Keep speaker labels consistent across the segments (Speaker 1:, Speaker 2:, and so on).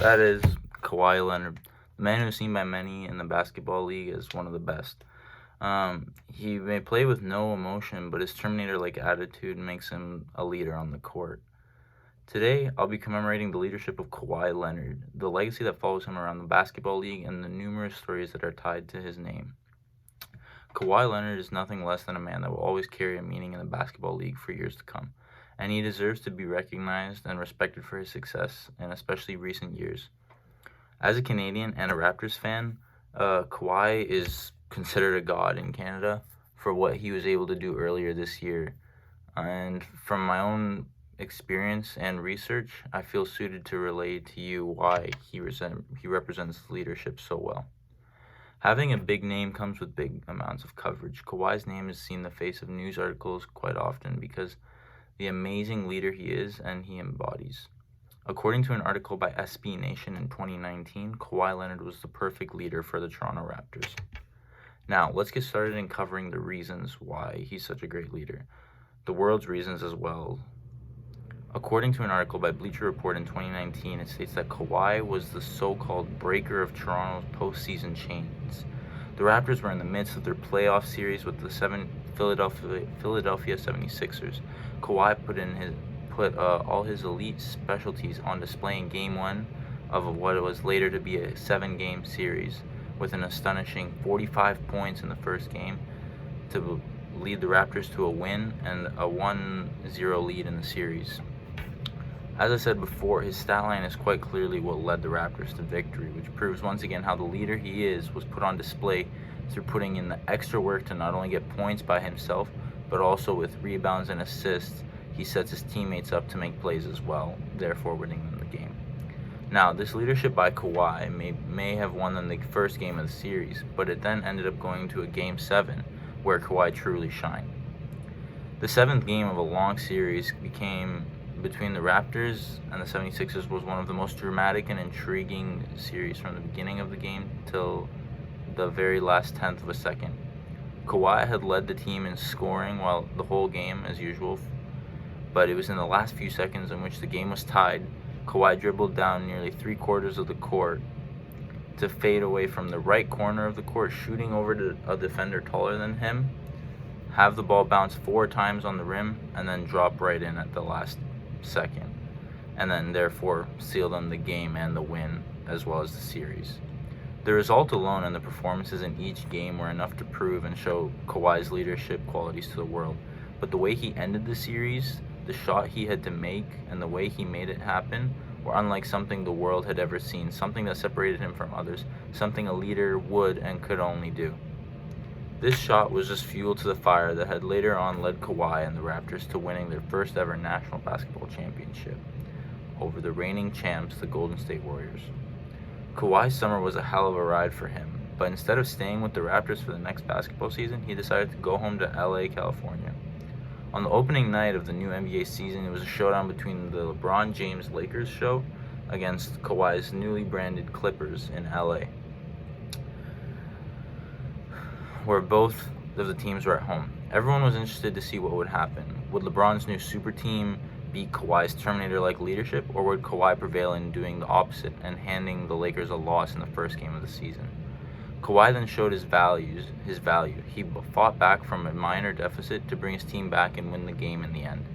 Speaker 1: That is Kawhi Leonard, the man who is seen by many in the basketball league as one of the best. He may play with no emotion, but his Terminator-like attitude makes him a leader on the court. Today, I'll be commemorating the leadership of Kawhi Leonard, the legacy that follows him around the basketball league, and the numerous stories that are tied to his name. Kawhi Leonard is nothing less than a man that will always carry a meaning in the basketball league for years to come, and he deserves to be recognized and respected for his success in especially recent years. As a Canadian and a Raptors fan, Kawhi is considered a god in Canada for what he was able to do earlier this year. And from my own experience and research, I feel suited to relay to you why he represents leadership so well. Having a big name comes with big amounts of coverage. Kawhi's name is seen in the face of news articles quite often because the amazing leader he is and he embodies. According to an article by SB Nation in 2019, Kawhi Leonard was the perfect leader for the Toronto Raptors. Now, let's get started in covering the reasons why he's such a great leader. The world's reasons as well. According to an article by Bleacher Report in 2019, it states that Kawhi was the so-called breaker of Toronto's postseason chains. The Raptors were in the midst of their playoff series with the Philadelphia 76ers. Kawhi put all his elite specialties on display in Game 1 of what was later to be a 7-game series, with an astonishing 45 points in the first game to lead the Raptors to a win and a 1-0 lead in the series. As I said before, his stat line is quite clearly what led the Raptors to victory, which proves once again how the leader he is was put on display through putting in the extra work to not only get points by himself, but also with rebounds and assists, he sets his teammates up to make plays as well, therefore winning them the game. Now, this leadership by Kawhi may have won them the first game of the series, but it then ended up going to a Game 7, where Kawhi truly shined. The 7th game of a long series between the Raptors and the 76ers was one of the most dramatic and intriguing series from the beginning of the game till the very last tenth of a second. Kawhi had led the team in scoring while the whole game as usual, but it was in the last few seconds in which the game was tied. Kawhi dribbled down nearly 3/4 of the court to fade away from the right corner of the court, shooting over to a defender taller than him, have the ball bounce 4 times on the rim, and then drop right in at the last second, and then therefore seal them the game and the win as well as the series. The result alone and the performances in each game were enough to prove and show Kawhi's leadership qualities to the world, but the way he ended the series, the shot he had to make, and the way he made it happen were unlike something the world had ever seen, something that separated him from others, something a leader would and could only do. This shot was just fuel to the fire that had later on led Kawhi and the Raptors to winning their first ever national basketball championship over the reigning champs, the Golden State Warriors. Kawhi's summer was a hell of a ride for him, but instead of staying with the Raptors for the next basketball season, he decided to go home to LA, California. On the opening night of the new NBA season, it was a showdown between the LeBron James Lakers show against Kawhi's newly branded Clippers in LA, where both of the teams were at home. Everyone was interested to see what would happen. Would LeBron's new super team beat Kawhi's Terminator-like leadership, or would Kawhi prevail in doing the opposite and handing the Lakers a loss in the first game of the season? Kawhi then showed his value. He fought back from a minor deficit to bring his team back and win the game in the end.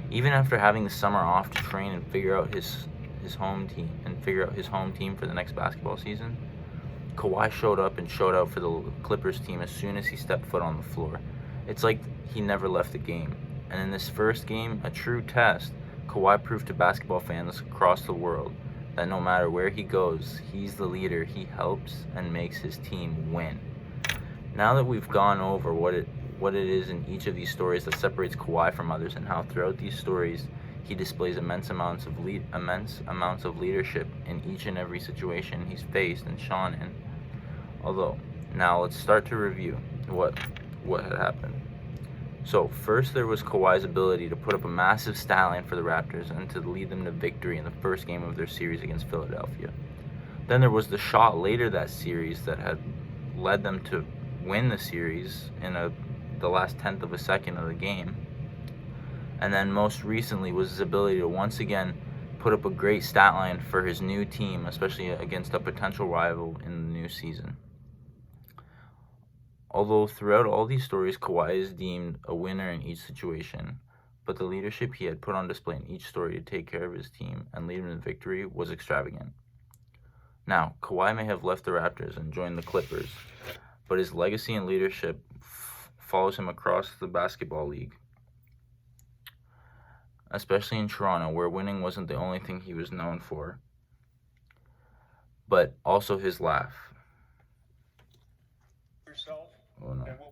Speaker 1: Even after having the summer off to train and figure out his home team for the next basketball season, Kawhi showed up and showed out for the Clippers team as soon as he stepped foot on the floor. It's like he never left the game. And in this first game, a true test, Kawhi proved to basketball fans across the world that no matter where he goes, he's the leader. He helps and makes his team win. Now that we've gone over what it is in each of these stories that separates Kawhi from others, and how throughout these stories he displays immense amounts of leadership in each and every situation he's faced and shone in. Now let's start to review what had happened. So first, there was Kawhi's ability to put up a massive stat line for the Raptors and to lead them to victory in the first game of their series against Philadelphia. Then there was the shot later that series that had led them to win the series in the last tenth of a second of the game. And then most recently was his ability to once again put up a great stat line for his new team, especially against a potential rival in the new season. Although throughout all these stories, Kawhi is deemed a winner in each situation, but the leadership he had put on display in each story to take care of his team and lead him to victory was extravagant. Now, Kawhi may have left the Raptors and joined the Clippers, but his legacy and leadership follows him across the basketball league, especially in Toronto, where winning wasn't the only thing he was known for, but also his laugh.
Speaker 2: Yourself,
Speaker 1: Oh no.
Speaker 2: and we'll